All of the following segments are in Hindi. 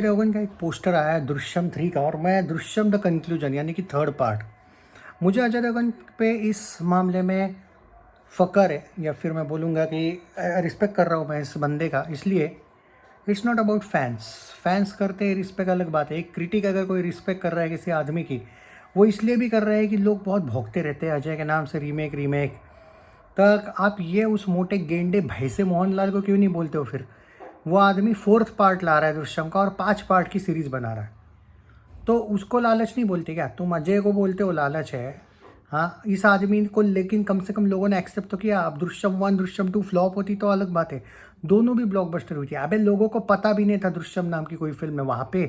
रोगन का एक पोस्टर आया है दृश्यम 3 का, और मैं दृश्यम द कंक्लूजन यानी कि थर्ड पार्ट, मुझे अजय देवगन पे इस मामले में फ़क्र है, या फिर मैं बोलूँगा कि रिस्पेक्ट कर रहा हूँ मैं इस बंदे का, इसलिए इट्स नॉट अबाउट फैंस करते हैं रिस्पेक्ट, अलग बात है। एक क्रिटिक अगर कोई रिस्पेक्ट कर रहा है किसी आदमी की, वो इसलिए भी कर रहा है कि लोग बहुत भौंकते रहते हैं अजय के नाम से रीमेक तक। आप ये उस मोटे गेंडे भैंसे मोहनलाल को क्यों नहीं बोलते हो फिर? वो आदमी 4th पार्ट ला रहा है दृश्यम का, और 5 पार्ट की सीरीज़ बना रहा है, तो उसको लालच नहीं बोलते क्या? तुम अजय को बोलते हो लालच है, हाँ इस आदमी को, लेकिन कम से कम लोगों ने एक्सेप्ट तो किया। अब दृश्यम 1 दृश्यम 2 फ्लॉप होती तो अलग बात है, दोनों भी ब्लॉकबस्टर हुई थी। अबे लोगों को पता भी नहीं था दृश्यम नाम की कोई फिल्म है वहाँ पे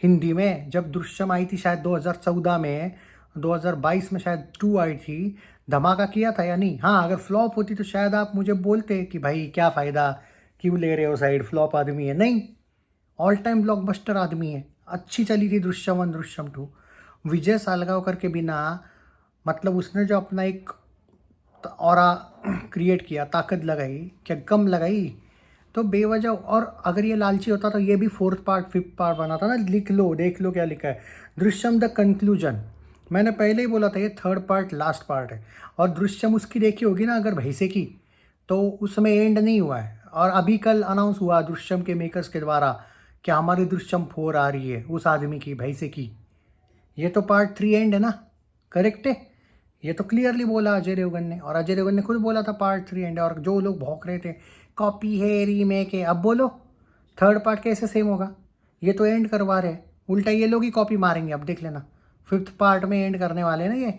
हिंदी में, जब दृश्यम आई थी शायद 2014 में, 2022 में शायद 2 आई थी। धमाका किया था या नहीं? हाँ, अगर फ्लॉप होती तो शायद आप मुझे बोलते कि भाई क्या फ़ायदा, क्यों ले रहे हो साइड, फ्लॉप आदमी है। नहीं, ऑल टाइम ब्लॉकबस्टर आदमी है। अच्छी चली थी दृश्यम 1 दृश्यम 2। विजय सालगांवकर के बिना, मतलब उसने जो अपना एक ऑरा क्रिएट किया, ताकत लगाई, क्या गम लगाई, तो बेवजह। और अगर ये लालची होता तो ये भी 4th पार्ट 5th पार्ट बनाता ना। लिख लो, देख लो क्या लिखा है, दृश्यम द कंक्लूजन। मैंने पहले ही बोला था ये 3rd पार्ट लास्ट पार्ट है। और दृश्यम उसकी देखी होगी ना अगर भैंसे की, तो उसमें एंड नहीं हुआ है। और अभी कल अनाउंस हुआ दृश्यम के मेकर्स के द्वारा कि हमारी दृश्यम 4 आ रही है, उस आदमी की, भैंसे की। ये तो पार्ट 3 एंड है ना, करेक्ट है? ये तो क्लियरली बोला अजय देवगन ने, और अजय देवगन ने खुद बोला था पार्ट 3 एंड है। और जो लोग भौंक रहे थे कॉपी है, रीमेक है, अब बोलो 3rd पार्ट कैसे सेम होगा? ये तो एंड करवा रहे हैं, उल्टा ये लोग ही कॉपी मारेंगे। अब देख लेना 5th पार्ट में एंड करने वाले हैं ना। ये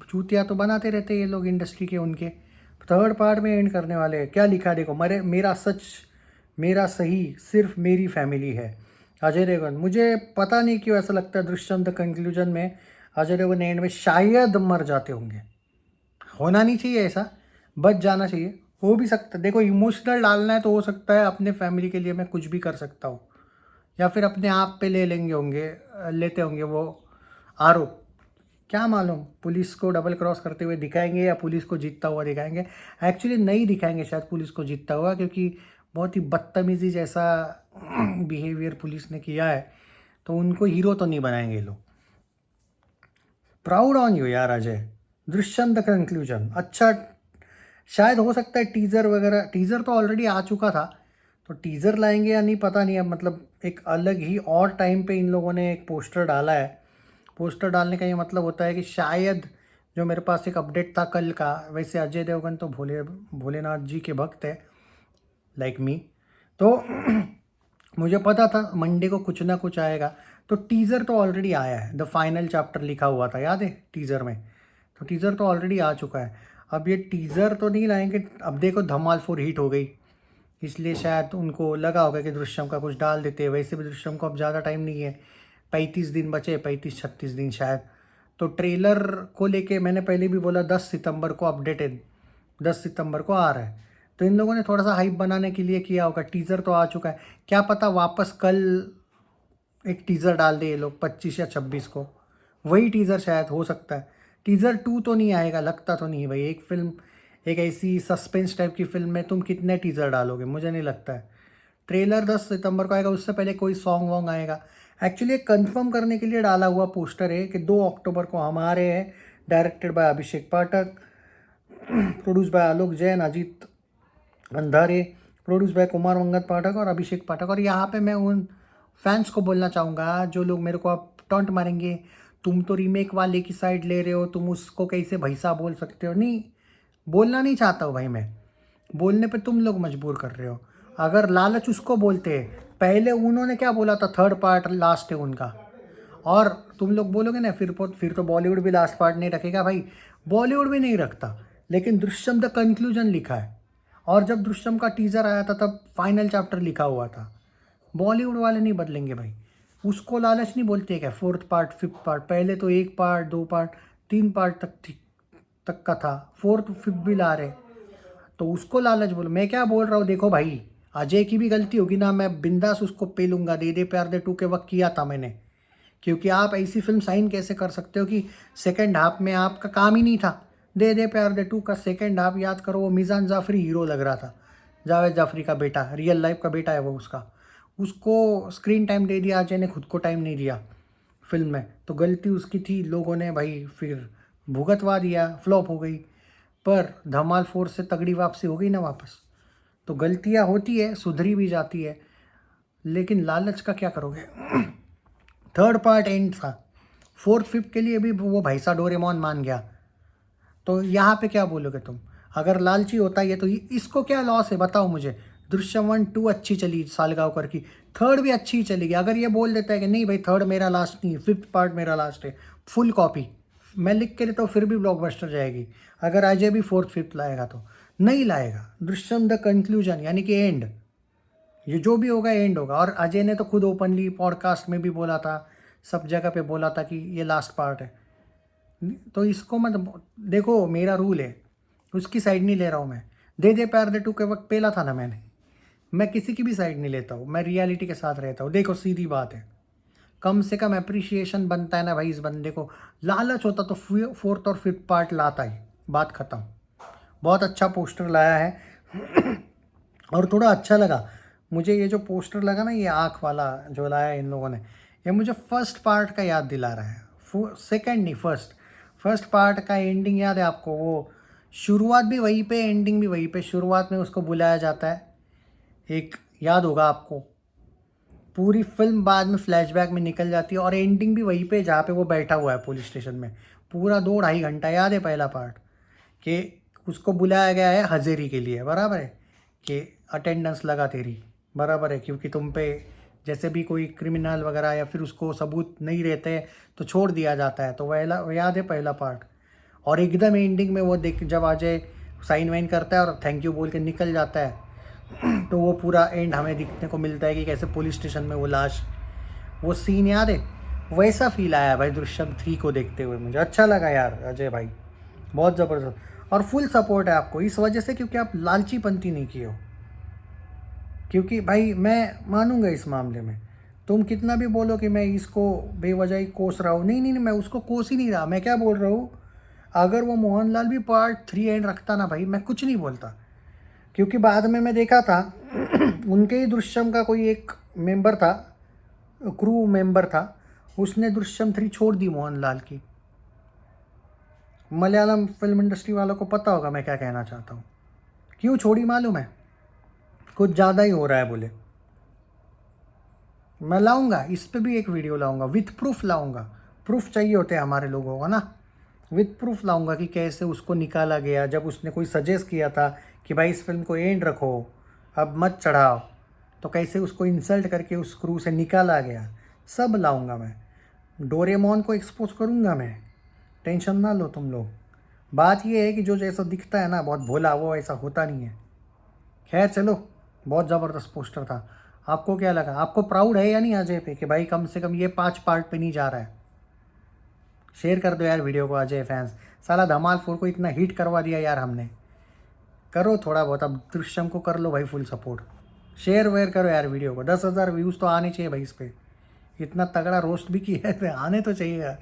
चूतिया तो बनाते रहते हैं ये लोग इंडस्ट्री के, उनके 3rd पार्ट में एंड करने वाले हैं। क्या लिखा है देखो, मेरा सच, मेरा सही, सिर्फ मेरी फैमिली है, अजय देवगन। मुझे पता नहीं क्यों ऐसा लगता है दृश्यम द कंक्लूजन में अजय देवगन एंड में शायद मर जाते होंगे। होना नहीं चाहिए ऐसा, बच जाना चाहिए। हो भी सकता है, देखो इमोशनल डालना है तो हो सकता है अपने फैमिली के लिए मैं कुछ भी कर सकता हूँ, या फिर अपने आप पे ले लेते होंगे वो आरोप। क्या मालूम, पुलिस को डबल क्रॉस करते हुए दिखाएंगे या पुलिस को जीतता हुआ दिखाएंगे। एक्चुअली नहीं दिखाएंगे शायद पुलिस को जीतता हुआ, क्योंकि बहुत ही बदतमीजी जैसा बिहेवियर पुलिस ने किया है, तो उनको हीरो तो नहीं बनाएंगे लोग। प्राउड ऑन यू यार अजय। दृश्यम द कंक्लूजन अच्छा, शायद हो सकता है टीज़र वगैरह, टीज़र तो ऑलरेडी आ चुका था, तो टीज़र लाएंगे या नहीं पता नहीं। अब मतलब एक अलग ही और टाइम पे इन लोगों ने एक पोस्टर डाला है। पोस्टर डालने का ये मतलब होता है कि शायद, जो मेरे पास एक अपडेट था कल का, वैसे अजय देवगन तो भोलेनाथ जी के भक्त है, लाइक मी, तो मुझे पता था मंडे को कुछ ना कुछ आएगा। तो टीज़र तो ऑलरेडी आया है, द फाइनल चैप्टर लिखा हुआ था, याद है टीज़र में? तो टीज़र तो ऑलरेडी आ चुका है। अब ये टीज़र तो नहीं लाएंगे। अब देखो धमाल 4 हिट हो गई, इसलिए शायद उनको लगा होगा कि दृश्यम का कुछ डाल देते हैं। वैसे भी दृश्यम को अब ज़्यादा टाइम नहीं है, 35 दिन बचे, 35-36 दिन शायद। तो ट्रेलर को लेके मैंने पहले भी बोला 10 सितंबर को अपडेटेड, 10 सितंबर को आ रहा है। तो इन लोगों ने थोड़ा सा हाइप बनाने के लिए किया होगा। टीज़र तो आ चुका है, क्या पता वापस कल एक टीज़र डाल दे ये लोग 25 या 26 को, वही टीज़र शायद हो सकता है। टीज़र 2 तो नहीं आएगा, लगता तो नहीं है भाई। एक फिल्म, एक ऐसी सस्पेंस टाइप की फिल्म में तुम कितने टीज़र डालोगे, मुझे नहीं लगता है। ट्रेलर 10 सितंबर को आएगा, उससे पहले कोई सॉन्ग वॉन्ग आएगा। एक्चुअली कंफर्म करने के लिए डाला हुआ पोस्टर है कि 2 अक्टूबर को हम आ रहे हैं। Directed by Abhishek Pathak, produce by Alok Jain, Ajit Andhare, produce by Kumar Mangat Pathak और अभिषेक पाठक। और यहाँ पे मैं उन फैंस को बोलना चाहूँगा जो लोग मेरे को अब टॉन्ट मारेंगे, तुम तो रीमेक वाले की साइड ले रहे हो, तुम उसको कैसे भैंसा बोल सकते हो। नहीं, बोलना नहीं चाहता हूँ भाई मैं, बोलने पे तुम लोग मजबूर कर रहे हो। अगर लालच उसको बोलते हैं, पहले उन्होंने क्या बोला था, 3rd पार्ट लास्ट है उनका, और तुम लोग बोलोगे ना फिर तो बॉलीवुड भी लास्ट पार्ट नहीं रखेगा भाई। बॉलीवुड भी नहीं रखता, लेकिन दृश्यम द कंक्लूजन लिखा है। और जब दृश्यम का टीज़र आया था तब फाइनल चैप्टर लिखा हुआ था। बॉलीवुड वाले नहीं बदलेंगे भाई, उसको लालच नहीं बोलते क्या? 4th पार्ट 5th पार्ट, पहले तो 1 पार्ट 2 पार्ट 3 पार्ट तक का था, 4th 5th भी ला रहे, तो उसको लालच बोलो। मैं क्या बोल रहा हूँ, देखो भाई अजय की भी गलती होगी ना, मैं बिंदास उसको पे लूँगा। दे दे प्यार दे 2 के वक्त किया था मैंने, क्योंकि आप ऐसी फिल्म साइन कैसे कर सकते हो कि सेकंड हाफ में आपका काम ही नहीं था। दे दे प्यार दे 2 का सेकंड हाफ याद करो, वो मिजान जाफरी हीरो लग रहा था, जावेद जाफरी का बेटा, रियल लाइफ का बेटा है वो उसका। उसको स्क्रीन टाइम दे दिया, अजय ने खुद को टाइम नहीं दिया फिल्म में, तो गलती उसकी थी, लोगों ने भाई फिर भुगतवा दिया, फ्लॉप हो गई। पर धमाल 4 से तगड़ी वापसी हो गई ना वापस। तो गलतियाँ होती है, सुधरी भी जाती है, लेकिन लालच का क्या करोगे। थर्ड पार्ट एंड था, फोर्थ फिफ्थ के लिए भी वो भाई सा डोरेमोन मान गया, तो यहाँ पे क्या बोलोगे तुम। अगर लालची होता है तो इसको क्या लॉस है बताओ मुझे। दृश्यम 1-2 अच्छी चली सालगांवकर की, थर्ड भी अच्छी चलेगी। अगर ये बोल देता है कि नहीं भाई थर्ड मेरा लास्ट नहीं है, फिफ्थ पार्ट मेरा लास्ट है, फुल कॉपी मैं लिख के देता हूँ, फिर भी ब्लॉकबस्टर जाएगी। अगर अजय भी फोर्थ फिफ्थ लाएगा तो नहीं लाएगा। दृश्यम द कंक्लूजन यानी कि एंड, ये जो भी होगा एंड होगा। और अजय ने तो खुद ओपनली पॉडकास्ट में भी बोला था, सब जगह पे बोला था कि ये लास्ट पार्ट है। तो इसको मत देखो, मेरा रूल है, उसकी साइड नहीं ले रहा हूँ मैं। दे दे प्यार दे 2 के वक्त पेला था ना मैंने, मैं किसी की भी साइड नहीं लेता हूँ, मैं रियलिटी के साथ रहता हूँ। देखो सीधी बात है, कम से कम अप्रिशिएशन बनता है ना भाई इस बंदे को। लालच होता तो फोर्थ और फिफ्थ पार्ट लाता ही, बात ख़त्म। बहुत अच्छा पोस्टर लाया है और थोड़ा अच्छा लगा मुझे ये जो पोस्टर लगा ना, ये आँख वाला जो लाया इन लोगों ने, ये मुझे फर्स्ट पार्ट का याद दिला रहा है। सेकंड नहीं, फर्स्ट पार्ट का एंडिंग याद है आपको? वो शुरुआत भी वहीं पे, एंडिंग भी वहीं पे। शुरुआत में उसको बुलाया जाता है, एक याद होगा आपको, पूरी फिल्म बाद में फ्लैशबैक में निकल जाती है, और एंडिंग भी वहीं पे जहाँ पे वो बैठा हुआ है पुलिस स्टेशन में। पूरा 2-2.5 घंटा याद है पहला पार्ट, कि उसको बुलाया गया है हाजिरी के लिए, बराबर है, कि अटेंडेंस लगा तेरी, बराबर है, क्योंकि तुम पे जैसे भी कोई क्रिमिनल वगैरह या फिर उसको सबूत नहीं रहते तो छोड़ दिया जाता है। तो वह याद है पहला पार्ट। और एकदम एंडिंग में वो देख, जब अजय साइन वाइन करता है और थैंक यू बोल के निकल जाता है, तो वो पूरा एंड हमें दिखने को मिलता है कि कैसे पुलिस स्टेशन में वो लाश, वो सीन याद है। वैसा फील आया भाई दृश्यम 3 को देखते हुए, मुझे अच्छा लगा यार अजय भाई, बहुत ज़बरदस्त। और फुल सपोर्ट है आपको इस वजह से क्योंकि आप लालचीपंती नहीं किए हो। क्योंकि भाई मैं मानूंगा इस मामले में, तुम कितना भी बोलो कि मैं इसको बेवजह ही कोस रहा हूँ, नहीं, मैं उसको कोस ही नहीं रहा। मैं क्या बोल रहा हूँ, अगर वो मोहनलाल भी पार्ट 3 एंड रखता ना भाई, मैं कुछ नहीं बोलता। क्योंकि बाद में मैं देखा था उनके ही दृश्यम का कोई एक मेंबर था, क्रू मेंबर था, उसने दृश्यम 3 छोड़ दी मोहनलाल की। मलयालम फिल्म इंडस्ट्री वालों को पता होगा मैं क्या कहना चाहता हूँ। क्यों छोड़ी मालूम है? कुछ ज़्यादा ही हो रहा है बोले। मैं लाऊंगा इस पे भी एक वीडियो लाऊंगा, विथ प्रूफ लाऊंगा। प्रूफ चाहिए होते हैं हमारे लोगों को ना, विथ प्रूफ लाऊंगा कि कैसे उसको निकाला गया। जब उसने कोई सजेस्ट किया था कि भाई इस फिल्म को एंड रखो, अब मत चढ़ाओ, तो कैसे उसको इंसल्ट करके उस क्रू से निकाला गया, सब लाऊंगा मैं। डोरेमोन को एक्सपोज करूंगा मैं, टेंशन ना लो तुम लोग। बात ये है कि जो जैसा दिखता है ना बहुत भोला, वो ऐसा होता नहीं है। खैर चलो, बहुत ज़बरदस्त पोस्टर था। आपको क्या लगा? आपको प्राउड है या नहीं अजय पे कि भाई कम से कम ये 5 पार्ट पे नहीं जा रहा है? शेयर कर दो यार वीडियो को अजय फैंस। साला धमाल 4 को इतना हिट करवा दिया यार हमने, करो थोड़ा बहुत, अब दृश्यम को कर लो भाई फुल सपोर्ट। शेयर वेयर करो यार वीडियो को, 10,000 व्यूज़ तो आने चाहिए भाई इस पर। इतना तगड़ा रोस्ट भी किया है, आने तो चाहिए यार।